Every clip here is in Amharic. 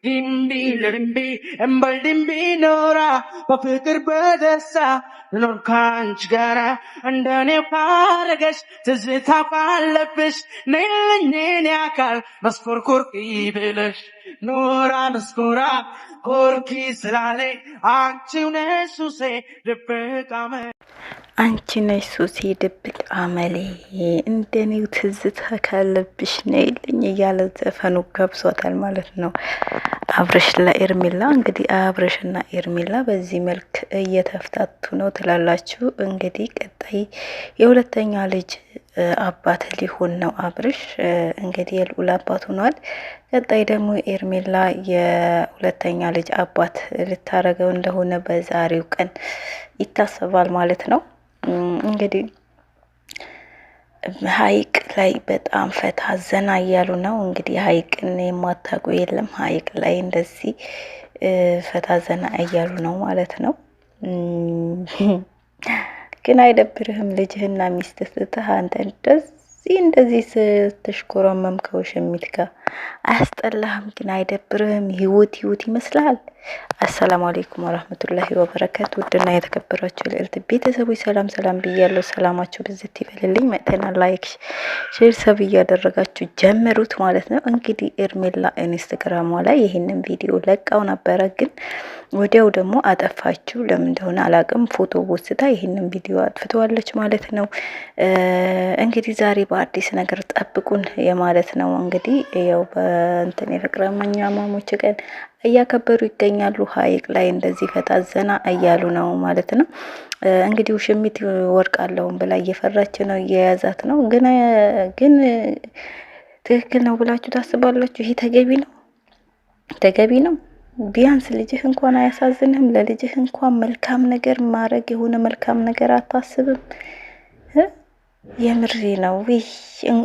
Dimbi dimbi embal dimbi nora በፍቅር በደስታ ልኖር ካንቺ ጋራ እንደኔ ባረገሽ ትዝታ ባለብሽ ነይልኝ የኔ አካል መስኮር ኮርኪ ብለሽ ኖራ መስኮራ ኮርኪ ስላለ አንቺው ነሽ ሱሴ ድብቅ አንቺ ነሽ ሱሴ ድብቅ አመሌ እንደኔው ትዝታ ካለብሽ ነይልኝ እያለ ዘፈኑ ገብሷታል ማለት ነው። አብርሽ ለኤርሚላ እንግዲህ አብርሽና ኤርሚላ በዚህ መልክ እየተፍታቱ ነው ትላላችሁ። እንግዲህ ቀጣይ የሁለተኛ ልጅ አባት ሊሆን ነው አብርሽ እንግዲህ የልዑል አባት ሆኗል። ቀጣይ ደግሞ ኤርሚላ የሁለተኛ ልጅ አባት ልታረገው እንደሆነ በዛሬው ቀን ይታሰባል ማለት ነው። እንግዲህ ሀይቅ ላይ በጣም ፈታ ዘና እያሉ ነው። እንግዲህ ሀይቅን የማታውቁ የለም። ሀይቅ ላይ እንደዚህ ፈታ ዘና እያሉ ነው ማለት ነው። ግን አይደብርህም? ልጅህና ሚስትህ ስትህ አንተ እንደዚህ ስትሽኮረመም ከውሽሚት ጋር አያስጠላህም? ግን አይደብርህም? ህይወት ይመስላል። አሰላሙ አለይኩም ወራህመቱላሂ ወበረካቱ። ውድና የተከበራችሁ ልዕልት ቤተሰቦች ሰላም ብያለሁ። ሰላማችሁ ብዝት ይበልልኝ። መተና ላይክ ሼር ሰብ እያደረጋችሁ ጀምሩት ማለት ነው። እንግዲህ ኤርሜላ ኢንስታግራሟ ላይ ይሄንን ቪዲዮ ለቃው ነበረ፣ ግን ወዲያው ደግሞ አጠፋችሁ። ለምን እንደሆነ አላቅም። ፎቶ ወስዳ ይሄንን ቪዲዮ አጥፍተዋለች ማለት ነው። እንግዲህ ዛሬ በአዲስ ነገር ጠብቁን የማለት ነው። እንግዲህ ያው በእንትን የፍቅረኛ ማሞች ቀን እያከበሩ ይገኛሉ። ሀይቅ ላይ እንደዚህ ፈታ ዘና እያሉ ነው ማለት ነው። እንግዲህ ውሽሚት ወርቃለሁም ብላ እየፈራች ነው፣ እየያዛት ነው። ግን ትክክል ነው ብላችሁ ታስባላችሁ? ይሄ ተገቢ ነው? ቢያንስ ልጅህ እንኳን አያሳዝንህም? ለልጅህ እንኳን መልካም ነገር ማድረግ የሆነ መልካም ነገር አታስብም? የምሬ ነው።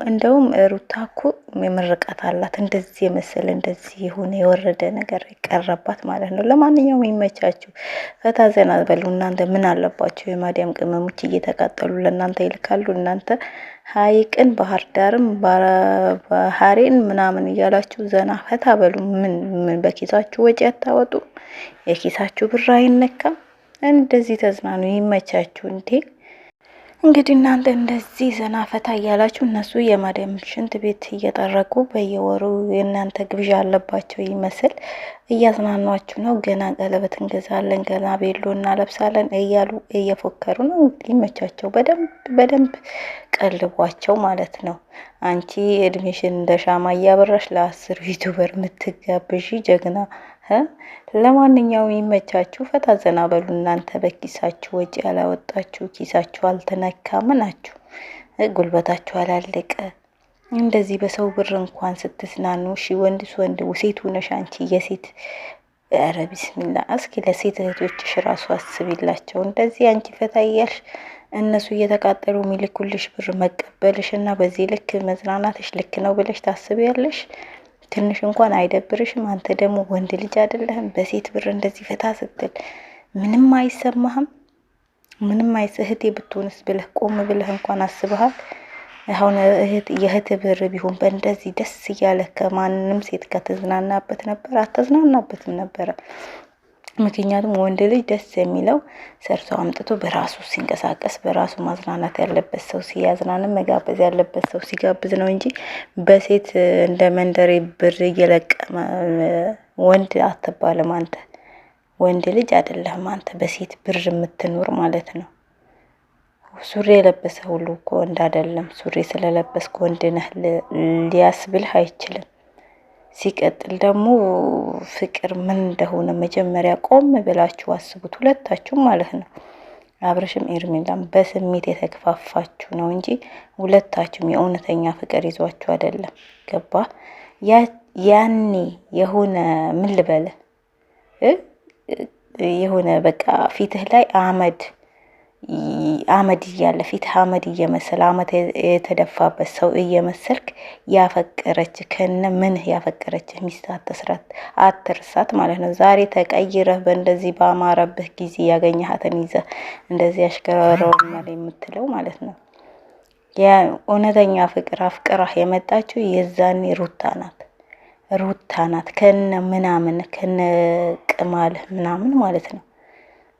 እንደውም ሩታ እኮ የምርቃት አላት እንደዚህ የመሰለ እንደዚህ የሆነ የወረደ ነገር ይቀረባት ማለት ነው። ለማንኛውም ይመቻችሁ፣ ፈታ ዘና በሉ። እናንተ ምን አለባችሁ? የማዲያም ቅመሞች እየተቃጠሉ ለእናንተ ይልካሉ። እናንተ ሀይቅን ባህር ዳርም ባህሬን ምናምን እያላችሁ ዘና ፈታ በሉ። ምን በኪሳችሁ ወጪ አታወጡ? የኪሳችሁ ብር አይነካም? እንደዚህ ተዝናኑ፣ ይመቻችሁ እንዴ። እንግዲህ እናንተ እንደዚህ ዘና ፈታ እያላችሁ እነሱ የማዳም ሽንት ቤት እየጠረቁ በየወሩ የእናንተ ግብዣ አለባቸው ይመስል እያዝናኗችሁ ነው። ገና ቀለበት እንገዛለን፣ ገና ቤሎ እናለብሳለን እያሉ እየፎከሩ ነው። ይመቻቸው። በደንብ ቀልቧቸው ማለት ነው። አንቺ እድሜሽን እንደ ሻማ እያበራሽ ለ10 ዩቲዩበር የምትጋብዢ ጀግና። ለማንኛውም ይመቻችሁ፣ ፈታ ዘና በሉ። እናንተ በኪሳችሁ ወጪ ያላወጣችሁ፣ ኪሳችሁ አልተነካ፣ ምናችሁ ጉልበታችሁ አላለቀ። እንደዚህ በሰው ብር እንኳን ስትዝናኑ፣ እሺ ወንድ ሴት ሆነሽ አንቺ የሴት ኧረ ቢስሚላ። እስኪ ለሴት እህቶችሽ ራሱ አስቢላቸው። እንደዚህ አንቺ ፈታ እያልሽ እነሱ እየተቃጠሉ ሚልኩልሽ ብር መቀበልሽ እና በዚህ ልክ መዝናናትሽ ልክ ነው ብለሽ ታስቢያለሽ? ትንሽ እንኳን አይደብርሽም? አንተ ደግሞ ወንድ ልጅ አይደለህም? በሴት ብር እንደዚህ ፈታ ስትል ምንም አይሰማህም? እህቴ ብትሆንስ ብለህ ቆም ብለህ እንኳን አስበሃል? አሁን የእህት ብር ቢሆን በእንደዚህ ደስ እያለ ከማንም ሴት ጋር ተዝናናበት ነበር? አተዝናናበትም ነበረ። ምክንያቱም ወንድ ልጅ ደስ የሚለው ሰርቶ አምጥቶ በራሱ ሲንቀሳቀስ፣ በራሱ ማዝናናት ያለበት ሰው ሲያዝናንም መጋበዝ ያለበት ሰው ሲጋብዝ ነው እንጂ በሴት እንደ መንደሬ ብር እየለቀመ ወንድ አትባልም። አንተ ወንድ ልጅ አይደለህም። አንተ በሴት ብር የምትኖር ማለት ነው። ሱሪ የለበሰ ሁሉ እኮ ወንድ አይደለም። ሱሪ ስለለበስክ ወንድ ነህ ሊያስብልህ አይችልም። ሲቀጥል ደግሞ ፍቅር ምን እንደሆነ መጀመሪያ ቆም ብላችሁ አስቡት፣ ሁለታችሁ ማለት ነው። አብርሽም ኤርሚላም በስሜት የተከፋፋችሁ ነው እንጂ ሁለታችሁም የእውነተኛ ፍቅር ይዟችሁ አይደለም። ገባ? ያኔ የሆነ ምን ልበለ የሆነ በቃ ፊትህ ላይ አመድ እያለ ፊት አመድ እየመሰለ አመድ የተደፋበት ሰው እየመሰልክ ያፈቀረች ከነ ምን ያፈቀረች ሚስት አትርሳት ማለት ነው። ዛሬ ተቀይረህ በእንደዚህ ባማረብህ ጊዜ ያገኘሃትን ይዘህ እንደዚህ ያሽከረረውኛል የምትለው ማለት ነው። ያ እውነተኛ ፍቅር አፍቅራህ የመጣችው የዛኔ ሩታ ናት። ሩታ ናት ከነ ምናምን ከነ ቅማልህ ምናምን ማለት ነው።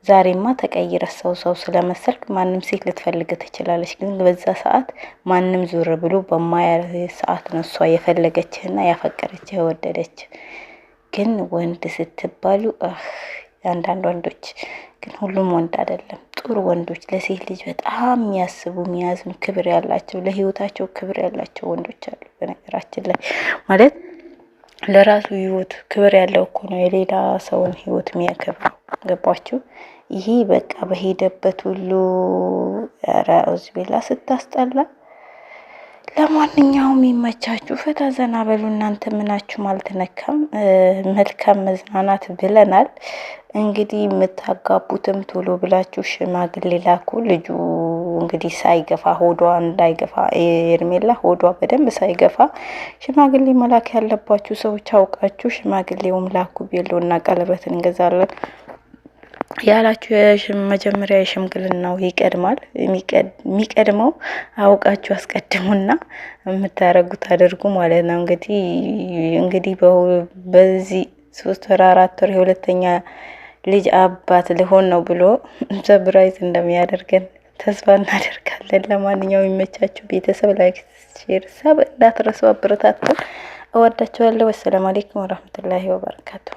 ዛሬማ ተቀይረ ሰው ስለመሰልክ ማንም ሴት ልትፈልግ ትችላለች። ግን በዛ ሰዓት ማንም ዙር ብሎ በማያ ሰዓት ነው እሷ የፈለገችህና ያፈቀረችህ የወደደች። ግን ወንድ ስትባሉ አንዳንድ ወንዶች ግን ሁሉም ወንድ አይደለም። ጥሩ ወንዶች ለሴት ልጅ በጣም የሚያስቡ የሚያዝኑ፣ ክብር ያላቸው ለህይወታቸው ክብር ያላቸው ወንዶች አሉ። በነገራችን ላይ ማለት ለራሱ ህይወት ክብር ያለው እኮ ነው የሌላ ሰውን ህይወት የሚያከብረው። ገባችሁ? ይሄ በቃ በሄደበት ሁሉ ራውዝ ቢላ ስታስጠላ። ለማንኛውም ይመቻችሁ፣ ፈታ ዘና በሉ። እናንተ ምናችሁም አልተነካም። መልካም መዝናናት ብለናል። እንግዲህ የምታጋቡትም ቶሎ ብላችሁ ሽማግሌ ላኩ። ልጁ እንግዲህ ሳይገፋ ሆዷ እንዳይገፋ ኤርሜላ ሆዷ በደንብ ሳይገፋ ሽማግሌ መላክ ያለባችሁ ሰዎች አውቃችሁ ሽማግሌውም ላኩ። ቤሎና ቀለበትን እንገዛለን ያላችሁ መጀመሪያ የሽምግልናው ይቀድማል። የሚቀድመው አውቃችሁ አስቀድሙና የምታረጉት አድርጉ ማለት ነው። እንግዲህ በዚህ 3 ወር 4 ወር የሁለተኛ ልጅ አባት ልሆን ነው ብሎ ሰብራይዝ እንደሚያደርገን ተስፋ እናደርጋለን። ለማንኛውም የሚመቻችሁ ቤተሰብ ላይክ፣ ሼር፣ ሰብ እንዳትረሱ። አበረታቱ። እወዳችኋለሁ። ወሰላም አለይኩም ወራህመቱላሂ ወበረካቱ።